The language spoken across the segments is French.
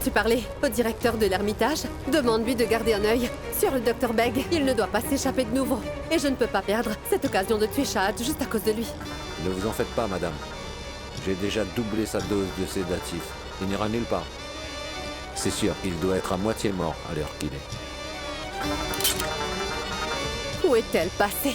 As-tu parlé au directeur de l'Ermitage? Demande-lui de garder un œil sur le Dr Beg. Il ne doit pas s'échapper de nouveau. Et je ne peux pas perdre cette occasion de tuer Shahad juste à cause de lui. Ne vous en faites pas, madame. J'ai déjà doublé sa dose de sédatif. Il n'ira nulle part. C'est sûr, il doit être à moitié mort à l'heure qu'il est. Où est-elle passée?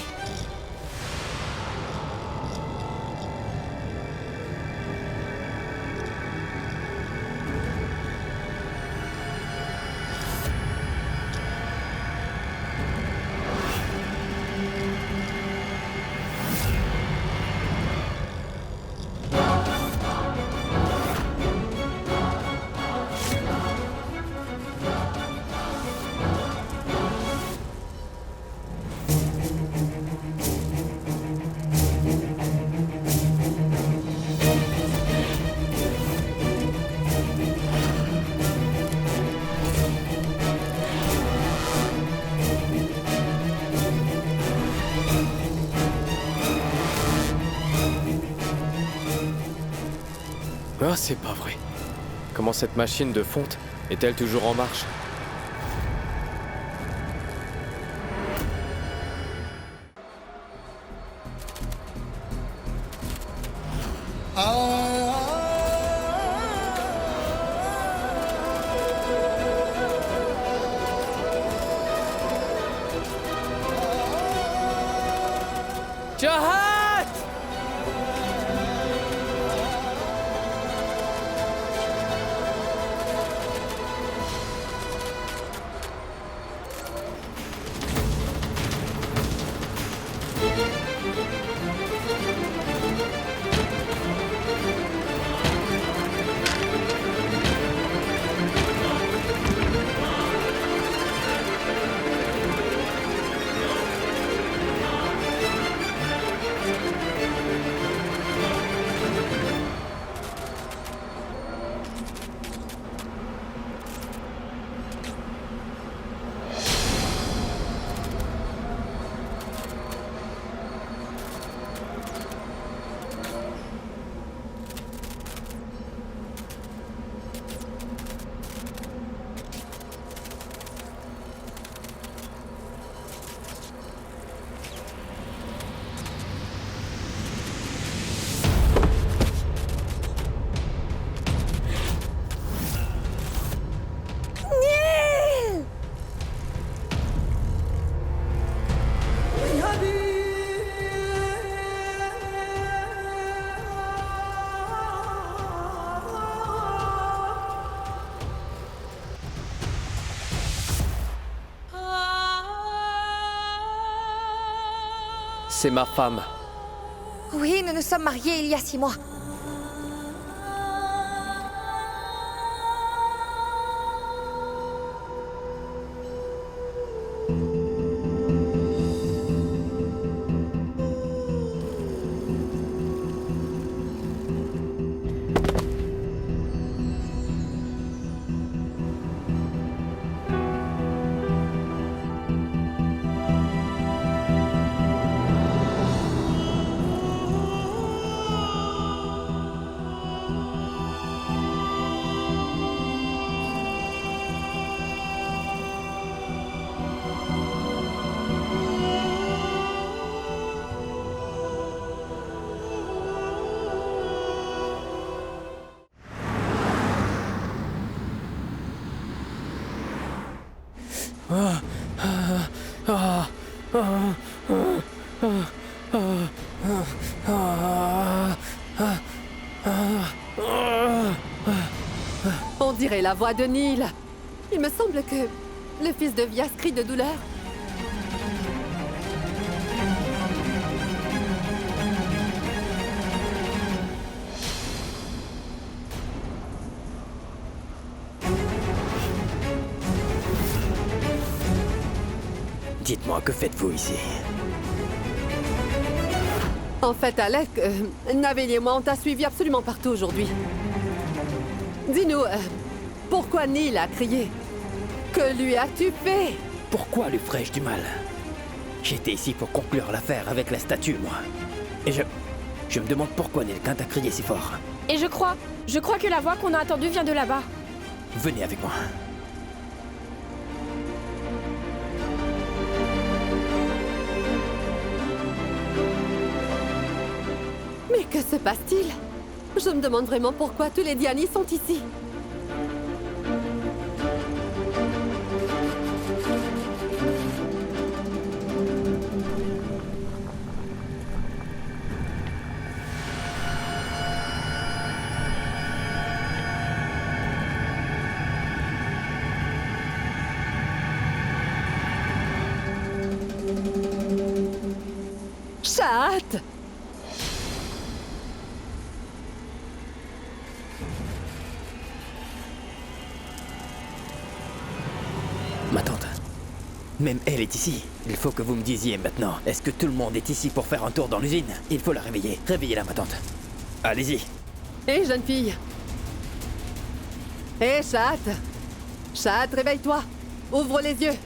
Ah, c'est pas vrai. Comment cette machine de fonte est-elle toujours en marche? Shahad! C'est ma femme. Oui, nous nous sommes mariés il y a 6 mois. On dirait la voix de Neil. Il me semble que le fils de Vyas crie de douleur. Dites-moi, que faites-vous ici? En fait, Alec, Navel et moi, on t'a suivi absolument partout aujourd'hui. Dis-nous, pourquoi Neil a crié? Que lui as-tu fait? Pourquoi lui ferais-je du mal? J'étais ici pour conclure l'affaire avec la statue, moi. Et je me demande pourquoi Nelkint a crié si fort. Et je crois que la voix qu'on a entendue vient de là-bas. Venez avec moi. Mais que se passe-t-il? Je me demande vraiment pourquoi tous les Diani sont ici. Shahat! Ma tante. Même elle est ici. Il faut que vous me disiez maintenant. Est-ce que tout le monde est ici pour faire un tour dans l'usine? Il faut la réveiller. Réveillez-la, ma tante. Allez-y. Hé, jeune fille! Hé, Shahat! Shahat, réveille-toi! Ouvre les yeux!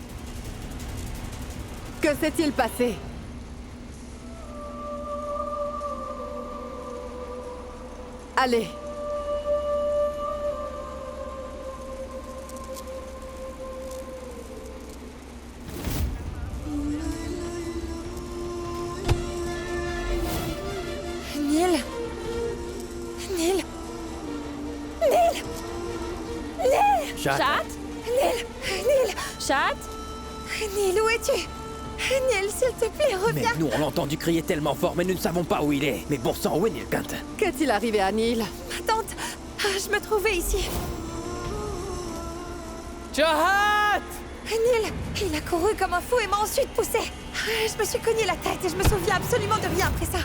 Que s'est-il passé? Allez! Neil. Neil. Chat. Chat? Neil. Chat? Neil, où es-tu? Neil, s'il te plaît, Mais reviens. nous, on l'a entendu crier tellement fort, mais nous ne savons pas où il est. Mais bon sang, où est Nilkant? Qu'est-il arrivé à Neil? Ma tante, je me trouvais ici. Shahat! Neil, il a couru comme un fou et m'a ensuite poussé. Je me suis cogné la tête et je me souviens absolument de rien après ça.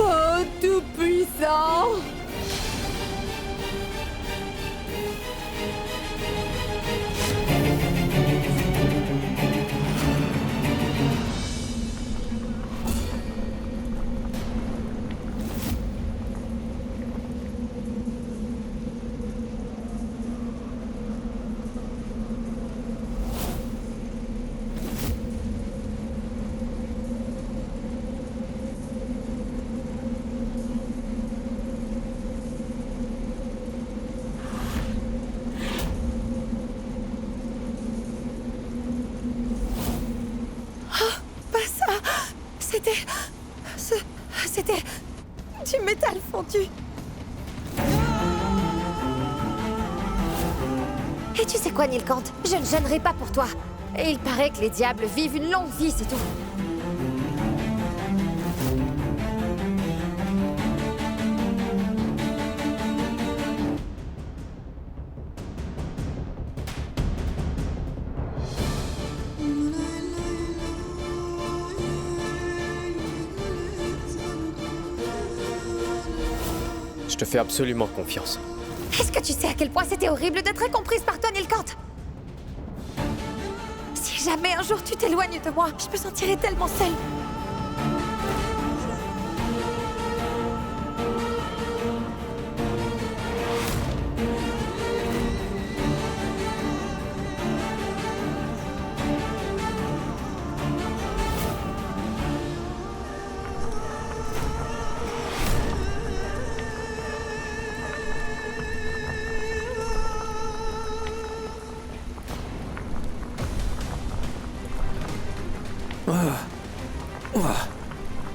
Oh, tout-puissant! Pas ça. C'était du métal fondu. Et tu sais quoi, Nilkant? Je ne gênerai pas pour toi. Et il paraît que les diables vivent une longue vie, c'est tout. Je te fais absolument confiance. Est-ce que tu sais à quel point c'était horrible d'être incomprise par toi, Nilkant? Si jamais un jour tu t'éloignes de moi, je me sentirai tellement seule.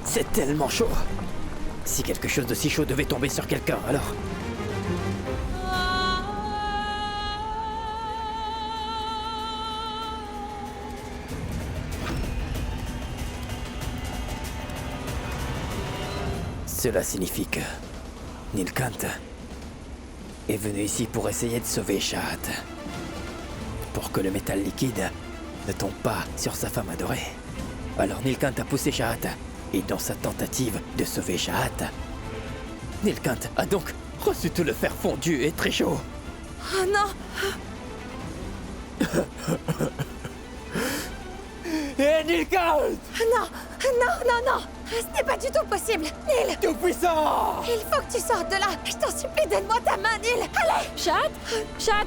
C'est tellement chaud. Si quelque chose de si chaud devait tomber sur quelqu'un, alors... Cela signifie que Nilkant est venu ici pour essayer de sauver Shahat. Pour que le métal liquide ne tombe pas sur sa femme adorée. Alors Nilkant a poussé Shahat. Et dans sa tentative de sauver Shahat, Nilkant a donc reçu tout le fer fondu et très chaud. Oh non! Et Nilkant! Non, non, non, non. Ce n'est pas du tout possible. Neil, Tout puissant! il faut que tu sortes de là. Je t'en supplie, donne-moi ta main, Neil. Allez! Chat,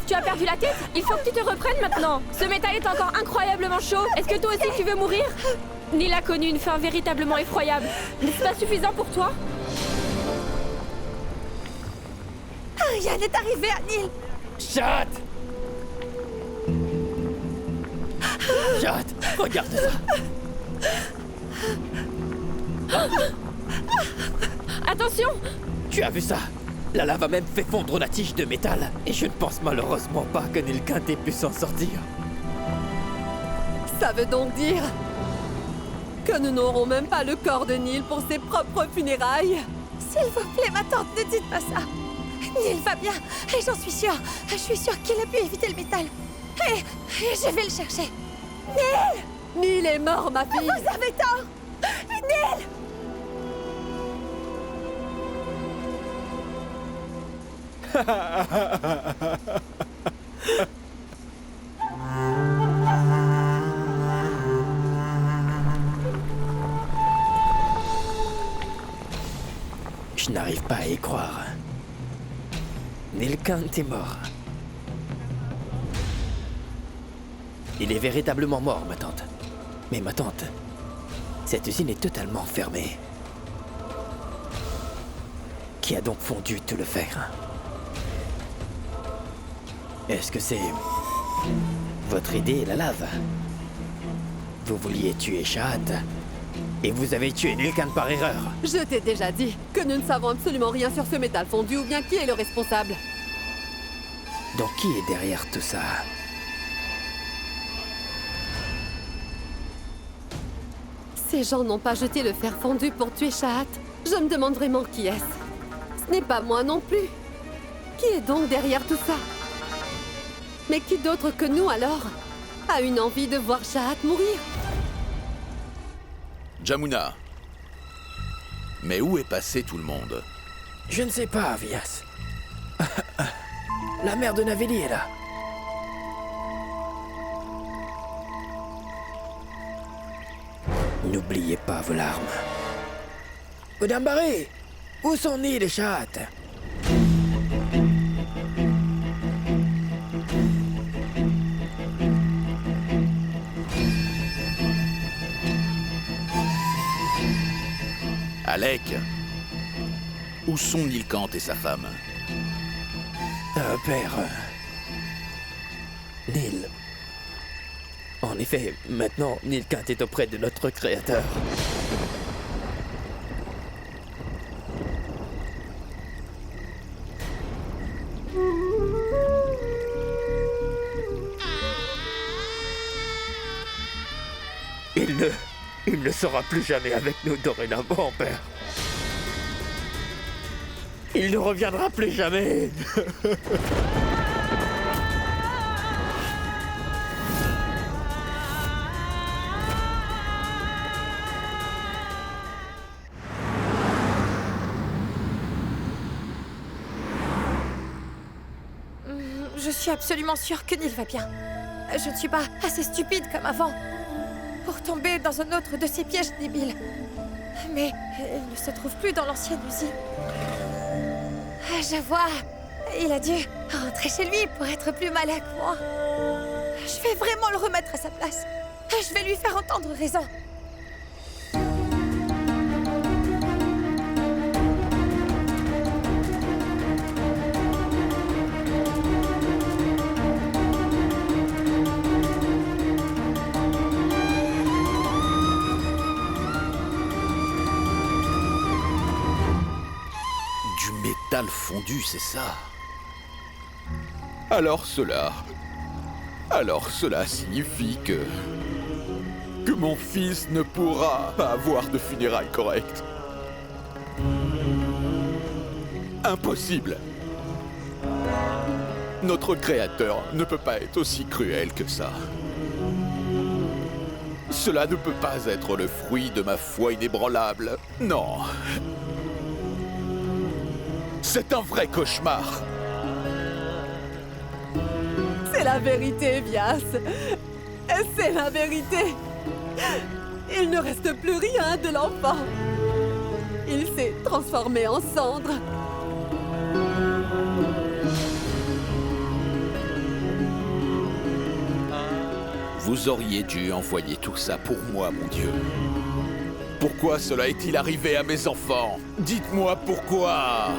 tu as perdu la tête? Il faut que tu te reprennes maintenant. Ce métal est encore incroyablement chaud. Est-ce que toi aussi tu veux mourir? Neil a connu une fin véritablement effroyable. N'est-ce pas suffisant pour toi? Rien n'est arrivé à Neil. Chat! Chat, regarde ça! Attention! Tu as vu ça? La lave a même fait fondre la tige de métal. Et je ne pense malheureusement pas que Nilkant ait pu s'en sortir. Ça veut donc dire que nous n'aurons même pas le corps de Neil pour ses propres funérailles. S'il vous plaît, ma tante, ne dites pas ça. Neil va bien, et j'en suis sûre. Je suis sûre qu'il a pu éviter le métal. Et je vais le chercher. Neil! Neil est mort, ma fille. Vous avez tort! Neil! Je n'arrive pas à y croire. Nilkant est mort. Il est véritablement mort, ma tante. Mais ma tante, cette usine est totalement fermée. Qui a donc fondu tout le fer? Est-ce que c'est votre idée, la lave? Vous vouliez tuer Shahat et vous avez tué Nilkant par erreur. Je t'ai déjà dit que nous ne savons absolument rien sur ce métal fondu ou bien qui est le responsable. Donc qui est derrière tout ça? Ces gens n'ont pas jeté le fer fondu pour tuer Shahat. Je me demande vraiment qui est-ce. Ce n'est pas moi non plus. Qui est donc derrière tout ça? Mais qui d'autre que nous alors a une envie de voir Shahat mourir? Jamuna. Mais où est passé tout le monde? Je ne sais pas, Vyas. La mère de Naveli est là. N'oubliez pas vos larmes. Madame Barré, où sont nées les chattes? Alec. Où sont Nilkant et sa femme? Père... Neil. En effet, maintenant, Nilkant est auprès de notre créateur. Il ne sera plus jamais avec nous dorénavant, père. Il ne reviendra plus jamais. Je suis absolument sûre que Neil va bien. Je ne suis pas assez stupide comme avant pour tomber dans un autre de ces pièges débiles. Mais il ne se trouve plus dans l'ancienne usine. Je vois. Il a dû rentrer chez lui pour être plus malin que moi. Je vais vraiment le remettre à sa place. Je vais lui faire entendre raison. Métal fondu, c'est ça. Alors cela signifie que mon fils ne pourra pas avoir de funérailles correctes. Impossible. Notre créateur ne peut pas être aussi cruel que ça. Cela ne peut pas être le fruit de ma foi inébranlable. Non. C'est un vrai cauchemar. C'est la vérité, Vyas. C'est la vérité. Il ne reste plus rien de l'enfant. Il s'est transformé en cendre. Vous auriez dû envoyer tout ça pour moi, mon Dieu. Pourquoi cela est-il arrivé à mes enfants? Dites-moi pourquoi.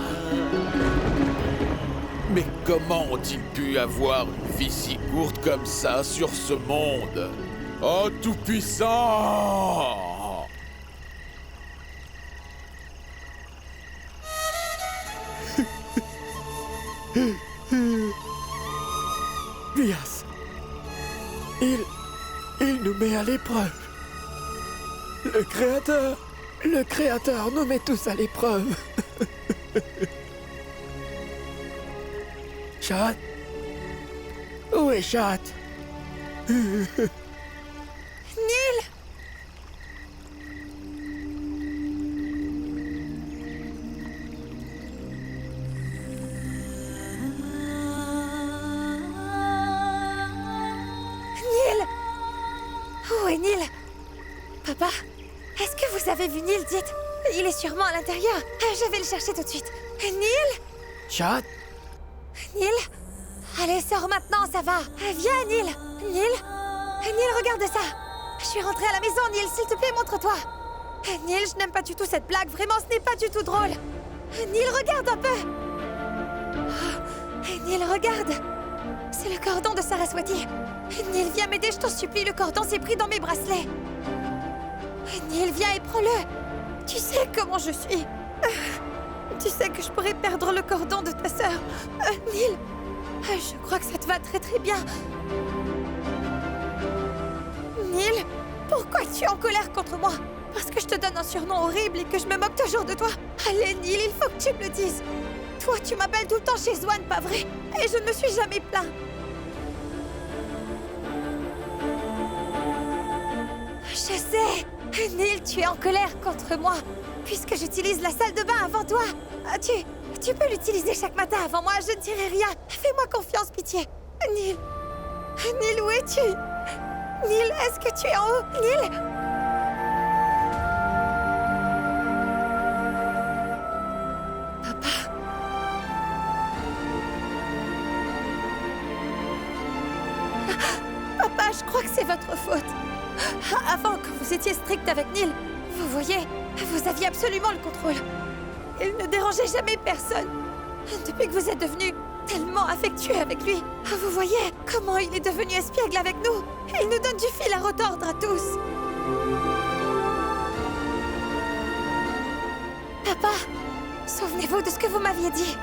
Mais comment ont-ils pu avoir une vie si courte comme ça sur ce monde? Oh, Tout-Puissant! Bias. Il nous met à l'épreuve. Le Créateur nous met tous à l'épreuve. Chat? Où est Chat? Neil! Neil! Où est Neil? Papa, est-ce que vous avez vu Neil, dites? Il est sûrement à l'intérieur. Je vais le chercher tout de suite. Neil? Chat? Neil? Allez, sors maintenant, ça va. Viens, Neil. Neil? Neil, regarde ça. Je suis rentrée à la maison, Neil, s'il te plaît, montre-toi. Neil, je n'aime pas du tout cette blague. Vraiment, ce n'est pas du tout drôle. Neil, regarde un peu. Neil, regarde. C'est le cordon de Saraswati. Neil, viens m'aider, je t'en supplie. Le cordon s'est pris dans mes bracelets. Neil, viens et prends-le. Tu sais comment je suis. Tu sais que je pourrais perdre le cordon de ta sœur. Neil, je crois que ça te va très très bien. Neil, pourquoi es-tu en colère contre moi? Parce que je te donne un surnom horrible et que je me moque toujours de toi? Allez, Neil, il faut que tu me le dises. Toi, tu m'appelles tout le temps chez Swan, pas vrai? Et je ne me suis jamais plaint. Je sais. Neil, tu es en colère contre moi, puisque j'utilise la salle de bain avant toi. Tu peux l'utiliser chaque matin avant moi, je ne dirai rien. Fais-moi confiance, pitié. Neil. Neil, où es-tu? Neil, est-ce que tu es en haut? Neil? Papa. Papa, je crois que c'est votre faute. Avant, quand vous étiez strict avec Neil, vous voyez, vous aviez absolument le contrôle. Il ne dérangeait jamais personne. Depuis que vous êtes devenu tellement affectueux avec lui, vous voyez comment il est devenu espiègle avec nous. Il nous donne du fil à retordre à tous. Papa, souvenez-vous de ce que vous m'aviez dit.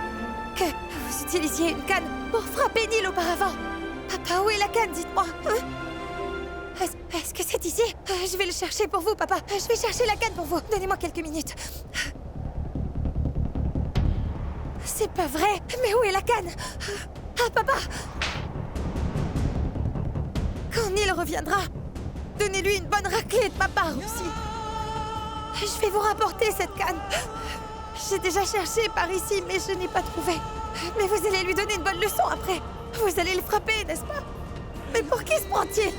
Que vous utilisiez une canne pour frapper Neil auparavant. Papa, où est la canne, dites-moi, hein? Est-ce que c'est ici? Je vais le chercher pour vous, papa. Je vais chercher la canne pour vous. Donnez-moi quelques minutes. C'est pas vrai. Mais où est la canne? Ah, papa! Quand Neil reviendra, donnez-lui une bonne raclée de ma part aussi. Je vais vous rapporter cette canne. J'ai déjà cherché par ici, mais je n'ai pas trouvé. Mais vous allez lui donner une bonne leçon après. Vous allez le frapper, n'est-ce pas? Mais pour qui se prend-il?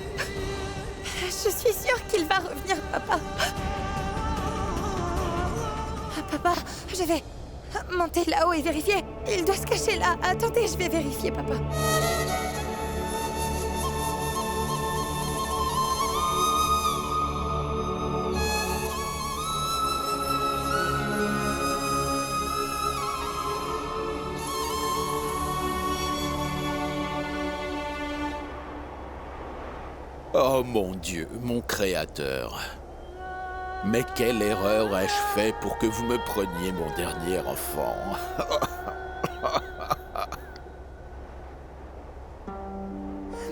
Je suis sûre qu'il va revenir, papa. Papa, je vais monter là-haut et vérifier. Il doit se cacher là. Attendez, je vais vérifier, papa. Oh mon Dieu, mon Créateur. Mais quelle erreur ai-je fait pour que vous me preniez mon dernier enfant?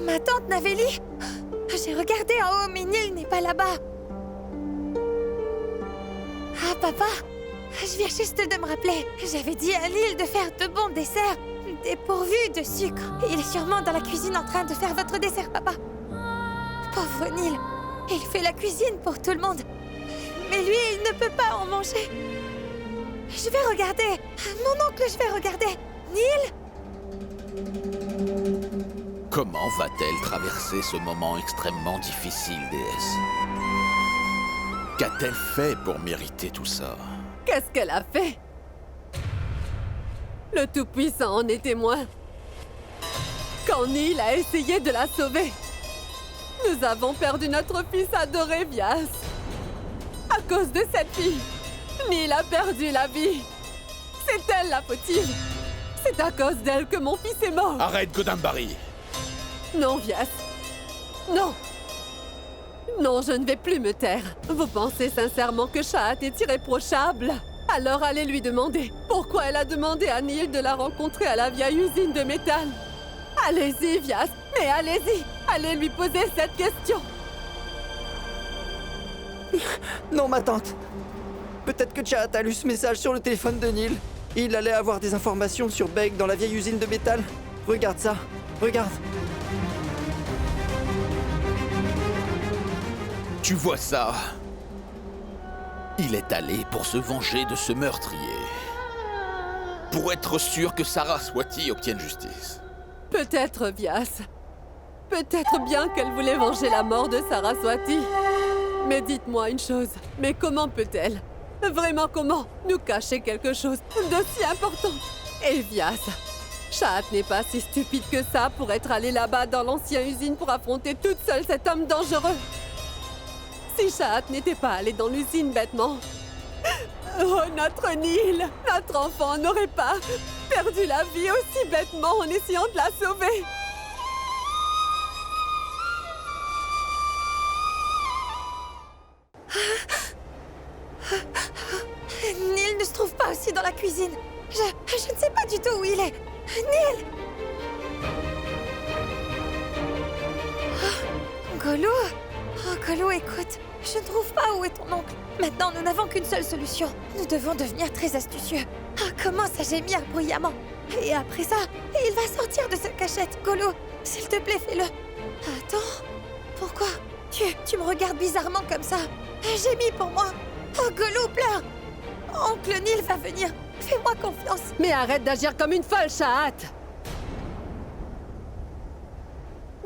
Ma tante Navélie? J'ai regardé en haut, mais Neil n'est pas là-bas. Ah, papa, je viens juste de me rappeler. J'avais dit à Neil de faire de bons desserts, dépourvus de sucre. Il est sûrement dans la cuisine en train de faire votre dessert, papa. Pauvre Neil, il fait la cuisine pour tout le monde. Mais lui, il ne peut pas en manger. Je vais regarder. Mon oncle, je vais regarder. Neil? Comment va-t-elle traverser ce moment extrêmement difficile, déesse? Qu'a-t-elle fait pour mériter tout ça? Qu'est-ce qu'elle a fait? Le Tout-Puissant en est témoin. Quand Neil a essayé de la sauver, nous avons perdu notre fils adoré, Vias. À cause de cette fille, Neil a perdu la vie. C'est elle la fautive. C'est à cause d'elle que mon fils est mort. Arrête, Godambari! Non, Vias. Non. Non, je ne vais plus me taire. Vous pensez sincèrement que Shahat est irréprochable? Alors allez lui demander pourquoi elle a demandé à Neil de la rencontrer à la vieille usine de métal. Allez-y, Vias, mais allez-y. Allez lui poser cette question. Non, ma tante. Peut-être que Shahat a lu ce message sur le téléphone de Neil. Il allait avoir des informations sur Beg dans la vieille usine de métal. Regarde ça. Regarde. Tu vois ça? Il est allé pour se venger de ce meurtrier. Pour être sûr que Saraswati obtienne justice. Peut-être, Vias. Peut-être bien qu'elle voulait venger la mort de Saraswati. Mais dites-moi une chose. Mais comment peut-elle, vraiment comment, nous cacher quelque chose de si important? Et Vias, Shahat n'est pas si stupide que ça pour être allé là-bas dans l'ancienne usine pour affronter toute seule cet homme dangereux. Si Shahat n'était pas allé dans l'usine bêtement, oh, notre Neil, notre enfant n'aurait pas perdu la vie aussi bêtement en essayant de la sauver. Neil ne se trouve pas aussi dans la cuisine. Je ne sais pas du tout où il est. Neil! Oh, Golo? Oh, Golo, écoute. Je ne trouve pas où est ton oncle. Maintenant, nous n'avons qu'une seule solution. Nous devons devenir très astucieux. Oh, comment ça gémir bruyamment. Et après ça, il va sortir de sa cachette. Golo, s'il te plaît, fais-le. Attends. Pourquoi? Tu me regardes bizarrement comme ça. Gémis pour moi. Oh, Golo, pleure. Oncle Neil va venir. Fais-moi confiance. Mais arrête d'agir comme une folle, Shahat.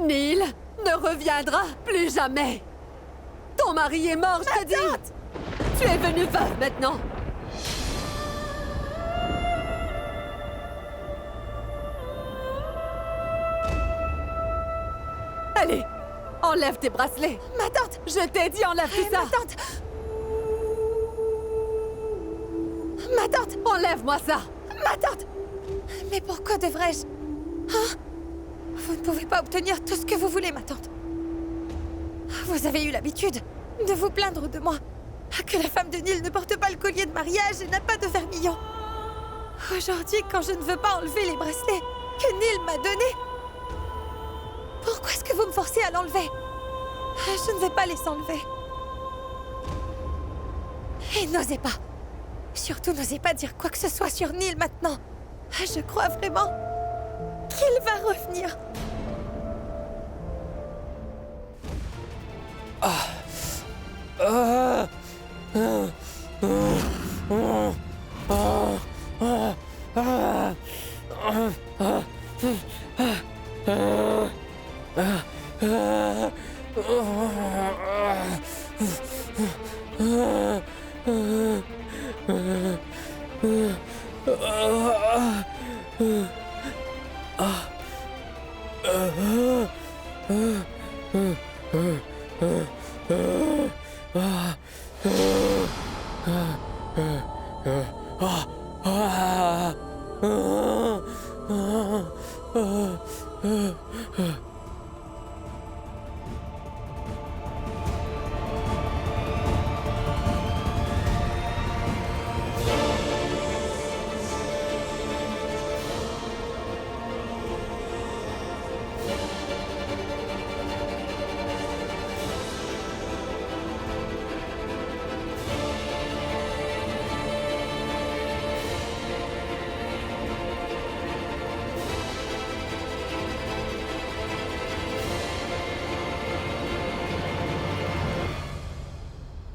Neil ne reviendra plus jamais. Ton mari est mort, je te dis. Tu es venu veuve maintenant. Allez, enlève tes bracelets. Ma tante. Je t'ai dit, enlève tout ça. Ma tante. Ma tante. Enlève-moi ça. Ma tante. Mais pourquoi devrais-je? Hein? Vous ne pouvez pas obtenir tout ce que vous voulez, ma tante. Vous avez eu l'habitude de vous plaindre de moi. Que la femme de Neil ne porte pas le collier de mariage et n'a pas de vermillon. Aujourd'hui, quand je ne veux pas enlever les bracelets que Neil m'a donnés, pourquoi est-ce que vous me forcez à l'enlever? Je ne vais pas les enlever. Et n'osez pas. Surtout n'osez pas dire quoi que ce soit sur Neil maintenant. Je crois vraiment qu'il va revenir.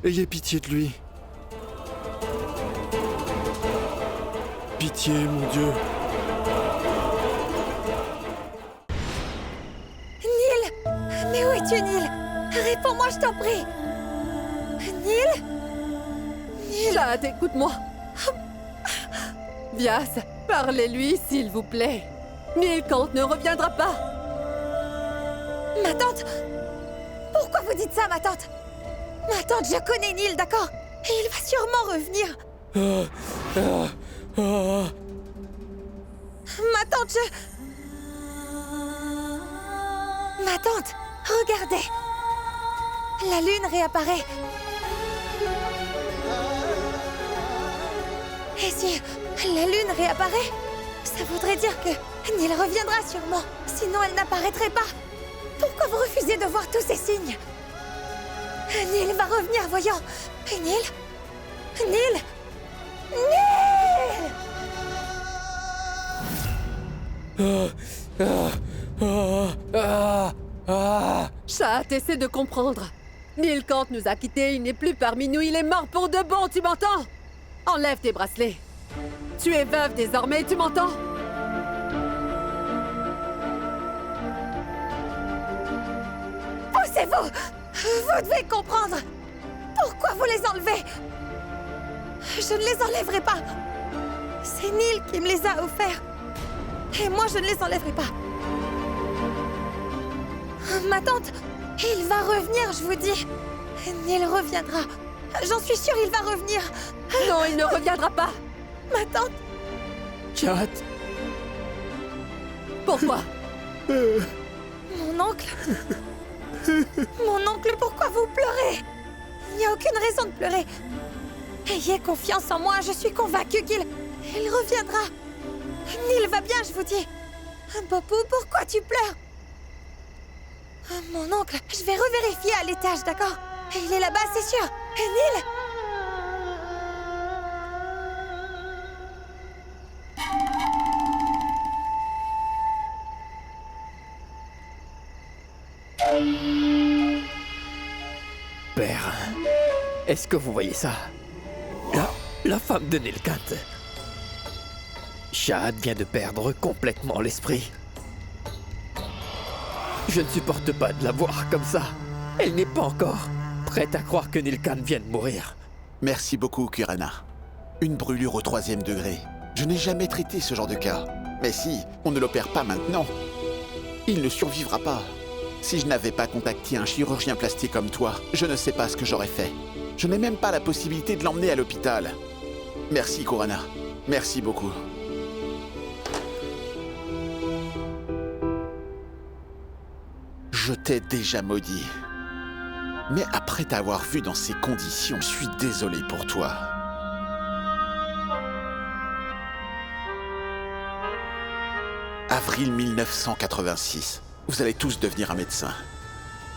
Ayez pitié de lui. Pitié, mon Dieu. Neil! Mais où es-tu, Neil? Réponds-moi, je t'en prie! Neil? Neil? Chad, écoute-moi. Vias, parlez-lui, s'il vous plaît. Nilkant ne reviendra pas. Ma tante? Pourquoi vous dites ça, ma tante? Ma tante, je connais Neil, d'accord? Et il va sûrement revenir. Ma tante, Ma tante, regardez! La lune réapparaît. Et si la lune réapparaît, ça voudrait dire que Neil reviendra sûrement. Sinon, elle n'apparaîtrait pas. Pourquoi vous refusez de voir tous ces signes? Neil va revenir, voyons. Neil? Neil? Neil! Chat, essaie de comprendre. Nilkant nous a quittés, il n'est plus parmi nous, il est mort pour de bon, tu m'entends? Enlève tes bracelets. Tu es veuve désormais, tu m'entends? Poussez-vous! Vous devez comprendre! Pourquoi vous les enlevez? Je ne les enlèverai pas! C'est Neil qui me les a offerts. Et moi, je ne les enlèverai pas. Ma tante, il va revenir, je vous dis. Neil reviendra. J'en suis sûre, il va revenir. Non, il ne reviendra pas. Ma tante... Chad. Pourquoi? Mon oncle... Mon oncle, pourquoi vous pleurez? Il n'y a aucune raison de pleurer. Ayez confiance en moi, je suis convaincue qu'il reviendra. Neil va bien, je vous dis. Bopou, pourquoi tu pleures? Mon oncle, je vais revérifier à l'étage, d'accord? Il est là-bas, c'est sûr. Neil? Père, est-ce que vous voyez ça? La femme de Nilkant. Shahad vient de perdre complètement l'esprit. Je ne supporte pas de la voir comme ça. Elle n'est pas encore prête à croire que Nilkant vient de mourir. Merci beaucoup, Kurana. Une brûlure au 3e degré. Je n'ai jamais traité ce genre de cas. Mais si on ne l'opère pas maintenant, il ne survivra pas. Si je n'avais pas contacté un chirurgien plastique comme toi, je ne sais pas ce que j'aurais fait. Je n'ai même pas la possibilité de l'emmener à l'hôpital. Merci, Kurana. Merci beaucoup. Je t'ai déjà maudit. Mais après t'avoir vu dans ces conditions, je suis désolé pour toi. Avril 1986. Vous allez tous devenir un médecin.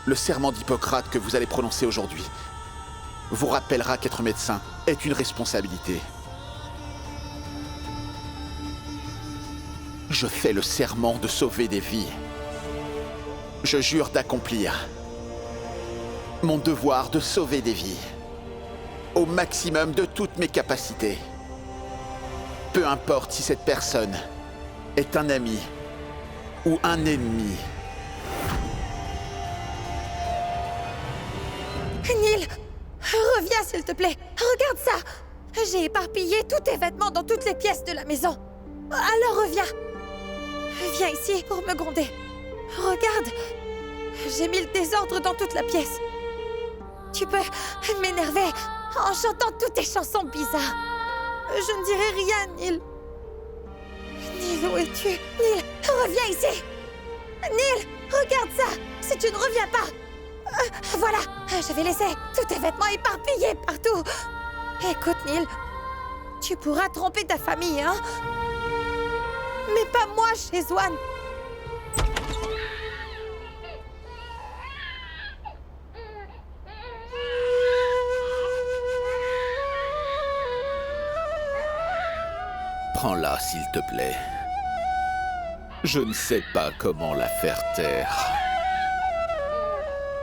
Le serment d'Hippocrate que vous allez prononcer aujourd'hui vous rappellera qu'être médecin est une responsabilité. Je fais le serment de sauver des vies. Je jure d'accomplir mon devoir de sauver des vies au maximum de toutes mes capacités. Peu importe si cette personne est un ami ou un ennemi. Neil, reviens s'il te plaît. Regarde ça. J'ai éparpillé tous tes vêtements dans toutes les pièces de la maison. Alors reviens. Viens ici pour me gronder. Regarde, j'ai mis le désordre dans toute la pièce. Tu peux m'énerver en chantant toutes tes chansons bizarres. Je ne dirai rien, Neil. Neil, où es-tu? Neil, reviens ici. Neil, regarde ça. Si tu ne reviens pas... voilà, je vais laisser tous tes vêtements éparpillés partout. Écoute, Neil, tu pourras tromper ta famille, hein? Mais pas moi chez Swan. Prends-la, s'il te plaît. Je ne sais pas comment la faire taire.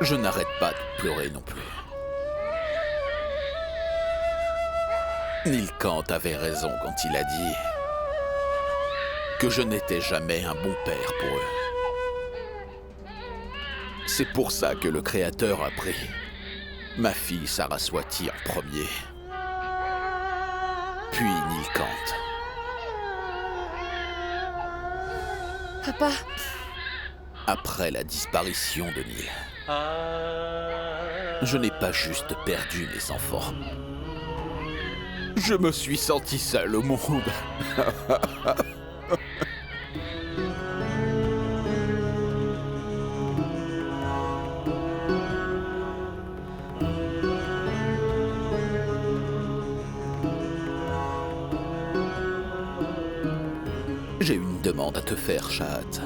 Je n'arrête pas de pleurer non plus. Nilkant avait raison quand il a dit que je n'étais jamais un bon père pour eux. C'est pour ça que le Créateur a pris Ma fille Saraswati en premier. Puis Nilkant. Papa, Après la disparition de Nil, je n'ai pas juste perdu mes enfants. Je me suis senti seul au monde. J'ai une demande à te faire, Shahat.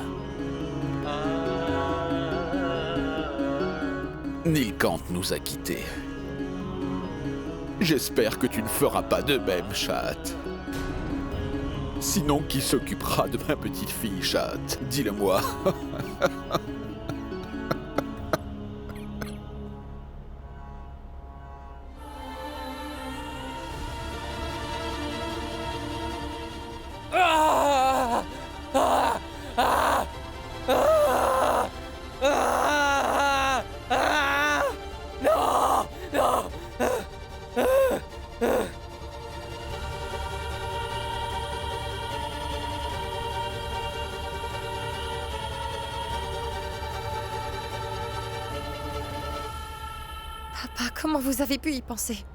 Nilkant nous a quittés. J'espère que tu ne feras pas de même, Shahat. Sinon, qui s'occupera de ma petite fille, Shahat? Dis-le-moi. papa, comment vous avez pu y penser?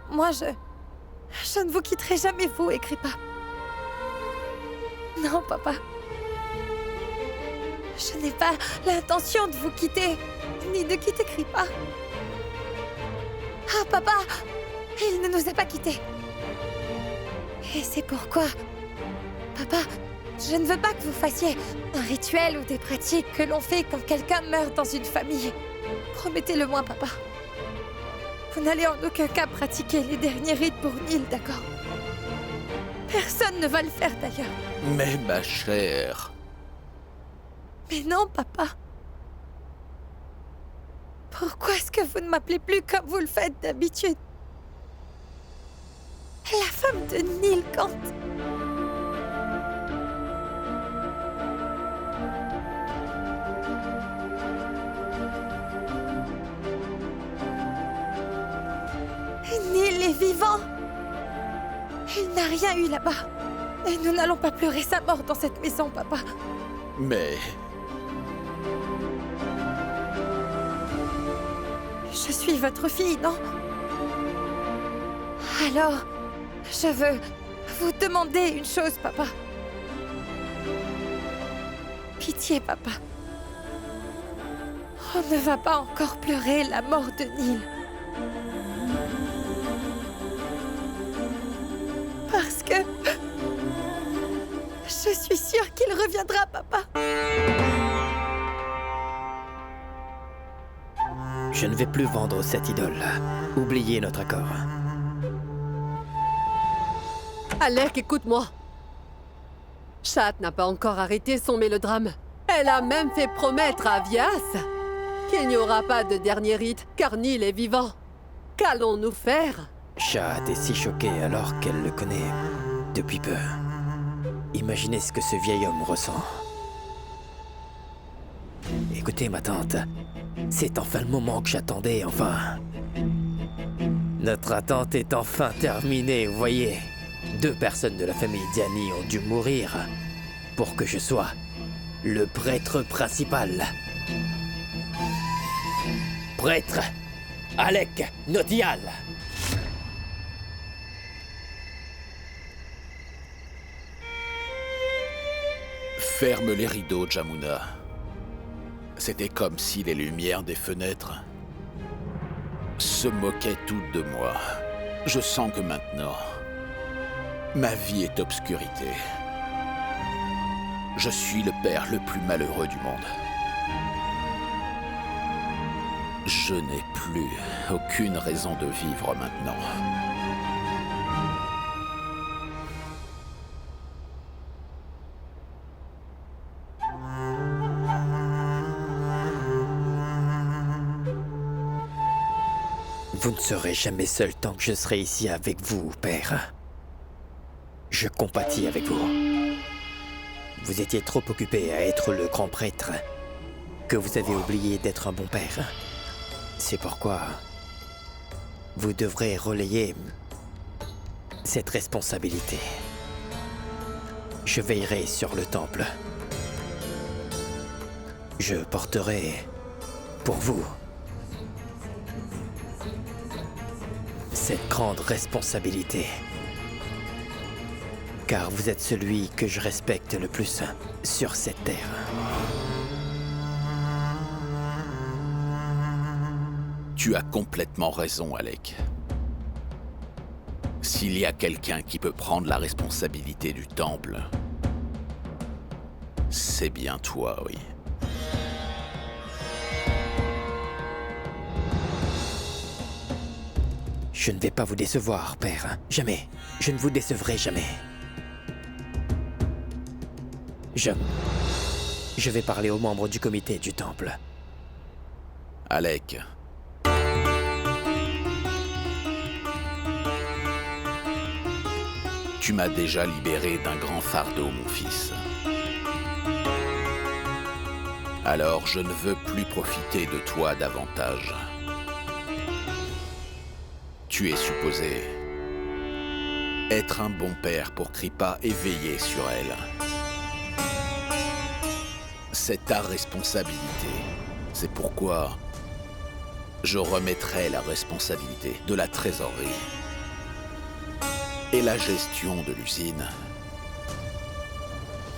Moi, je ne vous quitterai jamais, vous et Kripa. Non, papa. Je n'ai pas l'intention de vous quitter, ni de quitter Kripa. Ah, papa, il ne nous a pas quittés. Et c'est pourquoi, papa, je ne veux pas que vous fassiez un rituel ou des pratiques que l'on fait quand quelqu'un meurt dans une famille. Promettez-le-moi, papa. Vous n'allez en aucun cas pratiquer les derniers rites pour Nil, d'accord? Personne ne va le faire d'ailleurs. Mais ma chère... Mais non, papa. Pourquoi est-ce que vous ne m'appelez plus comme vous le faites d'habitude? La femme de Nilkant. Nil est vivant. Il n'a rien eu là-bas. Et nous n'allons pas pleurer sa mort dans cette maison, papa. Mais... Je suis votre fille, non? Alors, je veux vous demander une chose, papa. Pitié, papa. On ne va pas encore pleurer la mort de Nil. Parce que... je suis sûre qu'il reviendra, papa. Je ne vais plus vendre cette idole. Oubliez notre accord. Alec, écoute-moi. Shahat n'a pas encore arrêté son mélodrame. Elle a même fait promettre à Vyas qu'il n'y aura pas de dernier rite, car Nil est vivant. Qu'allons-nous faire? Shahat est si choquée alors qu'elle le connaît depuis peu. Imaginez ce que ce vieil homme ressent. Écoutez, ma tante, c'est enfin le moment que j'attendais, enfin. Notre attente est enfin terminée, vous voyez. 2 personnes de la famille Diani ont dû mourir pour que je sois le prêtre principal. Prêtre Alec Notial. Ferme les rideaux, Jamuna. C'était comme si les lumières des fenêtres se moquaient toutes de moi. Je sens que maintenant, ma vie est obscurité. Je suis le père le plus malheureux du monde. Je n'ai plus aucune raison de vivre maintenant. Vous ne serez jamais seul tant que je serai ici avec vous, père. Je compatis avec vous. Vous étiez trop occupé à être le grand prêtre que vous avez oublié d'être un bon père. C'est pourquoi vous devrez relayer cette responsabilité. Je veillerai sur le temple. Je porterai pour vous cette grande responsabilité. Car vous êtes celui que je respecte le plus sur cette terre. Tu as complètement raison, Alec. S'il y a quelqu'un qui peut prendre la responsabilité du temple, c'est bien toi, oui. Je ne vais pas vous décevoir, père. Jamais. Je ne vous décevrai jamais. Je vais parler aux membres du comité du temple. Alec. Tu m'as déjà libéré d'un grand fardeau, mon fils. Alors je ne veux plus profiter de toi davantage. Tu es supposé être un bon père pour Kripa et veiller sur elle. C'est ta responsabilité. C'est pourquoi je remettrai la responsabilité de la trésorerie et la gestion de l'usine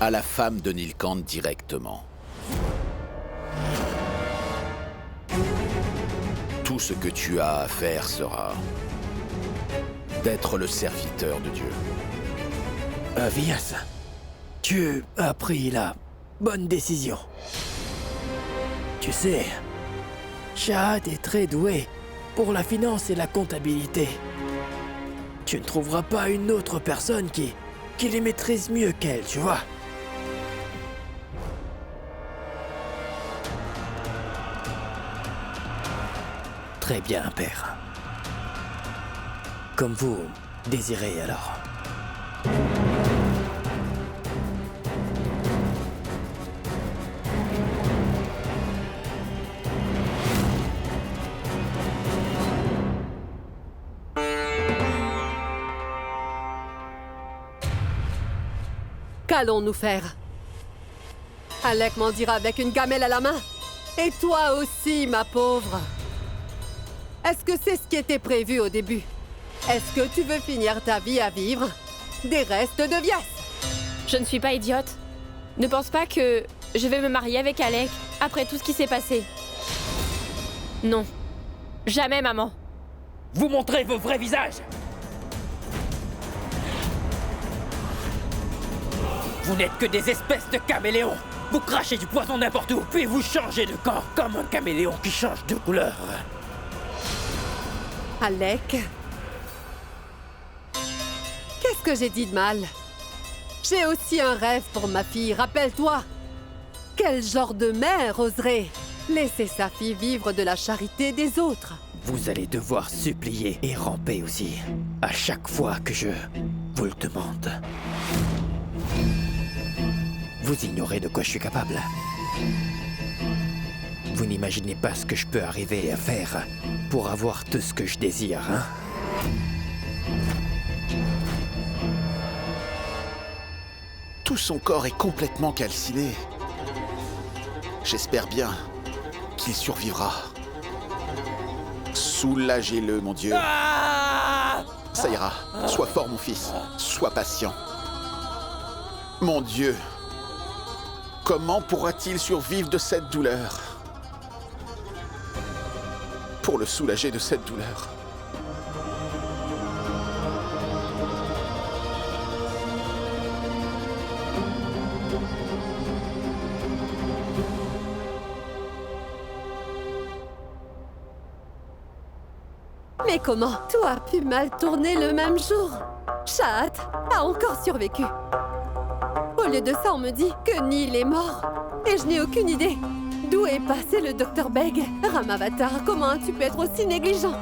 à la femme de Nilkant directement. Tout ce que tu as à faire sera d'être le serviteur de Dieu. Vias, tu as pris la bonne décision. Tu sais, Shahat est très doué pour la finance et la comptabilité. Tu ne trouveras pas une autre personne qui les maîtrise mieux qu'elle, tu vois. Très bien, père. Comme vous désirez alors. Qu'allons-nous faire? Alec m'en dira avec une gamelle à la main. Et toi aussi, ma pauvre. Est-ce que c'est ce qui était prévu au début? Est-ce que tu veux finir ta vie à vivre des restes de Vias? Je ne suis pas idiote. Ne pense pas que je vais me marier avec Alec après tout ce qui s'est passé. Non. Jamais, maman. Vous montrez vos vrais visages! Vous n'êtes que des espèces de caméléons! Vous crachez du poison n'importe où, puis vous changez de camp, comme un caméléon qui change de couleur. Alec? Qu'est-ce que j'ai dit de mal? J'ai aussi un rêve pour ma fille, rappelle-toi. Quel genre de mère oserait laisser sa fille vivre de la charité des autres? Vous allez devoir supplier et ramper aussi, à chaque fois que je vous le demande. Vous ignorez de quoi je suis capable. Vous n'imaginez pas ce que je peux arriver à faire pour avoir tout ce que je désire, hein? Tout son corps est complètement calciné. J'espère bien qu'il survivra. Soulagez-le, mon Dieu. Ça ira. Sois fort, mon fils. Sois patient. Mon Dieu. Comment pourra-t-il survivre de cette douleur? Pour le soulager de cette douleur. Mais comment tout a pu mal tourner le même jour? Shahat a encore survécu. Au lieu de ça, on me dit que Neil est mort. Et je n'ai aucune idée. D'où est passé le Dr Beg? Ramavatar, comment as-tu pu être aussi négligent?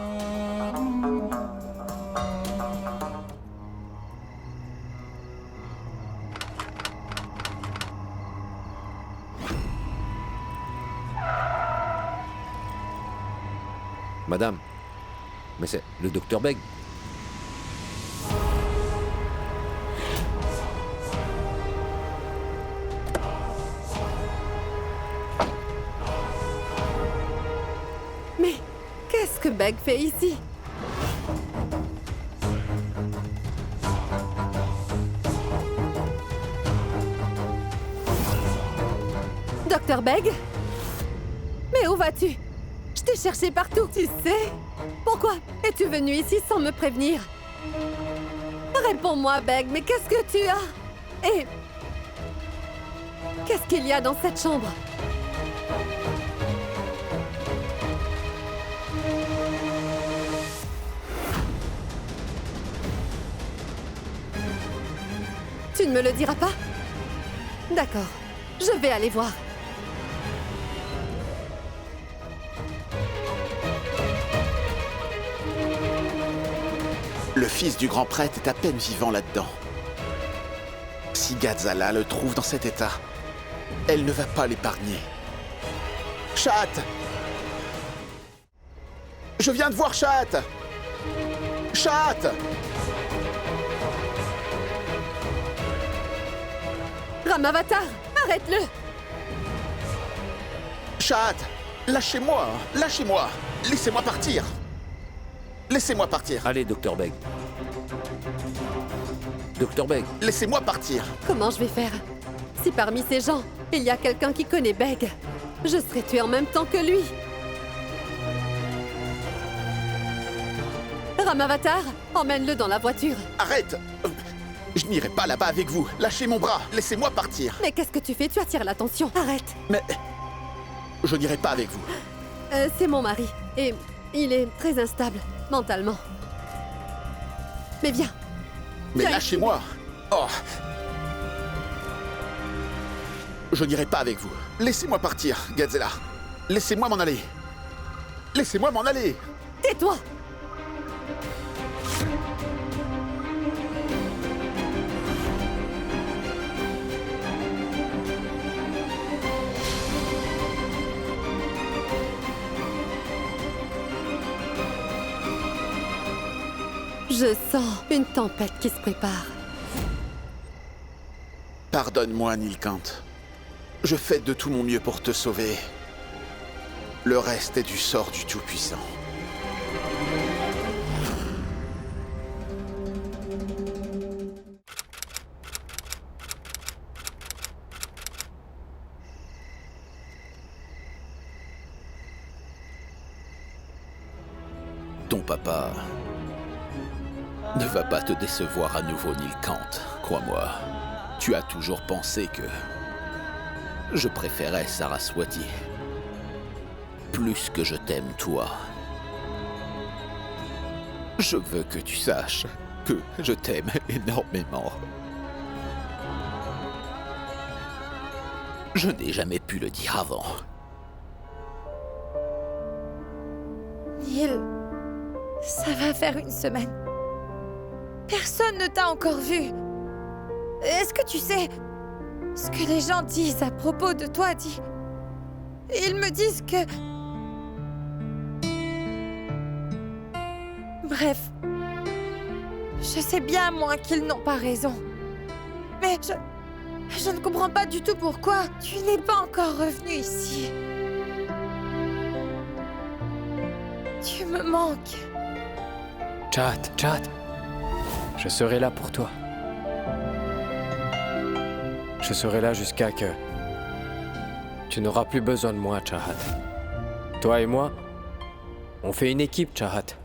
Madame, mais c'est le docteur Begg. Mais qu'est-ce que Begg fait ici? Docteur Begg? Mais où vas-tu? Je t'ai cherché partout, tu sais. Pourquoi es-tu venu ici sans me prévenir? Réponds-moi, Begg, mais qu'est-ce que tu as? Et qu'est-ce qu'il y a dans cette chambre? Tu ne me le diras pas? D'accord, je vais aller voir. Le fils du grand prêtre est à peine vivant là-dedans. Si Gazala le trouve dans cet état, elle ne va pas l'épargner. Chat! Je viens de voir Chat! Chat! Ramavatar, arrête-le! Chat! Lâchez-moi! Lâchez-moi! Laissez-moi partir! Laissez-moi partir! Allez, docteur Begg. Docteur Begg. Laissez-moi partir! Comment je vais faire? Si parmi ces gens, il y a quelqu'un qui connaît Begg, je serai tuée en même temps que lui. Ramavatar, emmène-le dans la voiture. Arrête! Je n'irai pas là-bas avec vous. Lâchez mon bras. Laissez-moi partir. Mais qu'est-ce que tu fais? Tu attires l'attention. Arrête. Mais je n'irai pas avec vous. C'est mon mari. Et il est très instable, mentalement. Mais viens. Mais Viens lâchez-moi. Oh. Je n'irai pas avec vous. Laissez-moi partir, Gazela. Laissez-moi m'en aller. Laissez-moi m'en aller. Tais-toi. Je sens une tempête qui se prépare. Pardonne-moi, Nilkant. Je fais de tout mon mieux pour te sauver. Le reste est du sort du Tout-Puissant. Ton papa ne va pas te décevoir à nouveau, Nilkant, crois-moi. Tu as toujours pensé que je préférais Saraswati plus que je t'aime toi. Je veux que tu saches que je t'aime énormément. Je n'ai jamais pu le dire avant. Neil, ça va faire une semaine. Personne ne t'a encore vu. Est-ce que tu sais ce que les gens disent à propos de toi, Di? Ils me disent que... Bref. Je sais bien, moi, qu'ils n'ont pas raison. Mais je ne comprends pas du tout pourquoi tu n'es pas encore revenu ici. Tu me manques. Chat. Je serai là pour toi. Je serai là jusqu'à que... Tu n'auras plus besoin de moi, Chahat. Toi et moi, on fait une équipe, Chahat.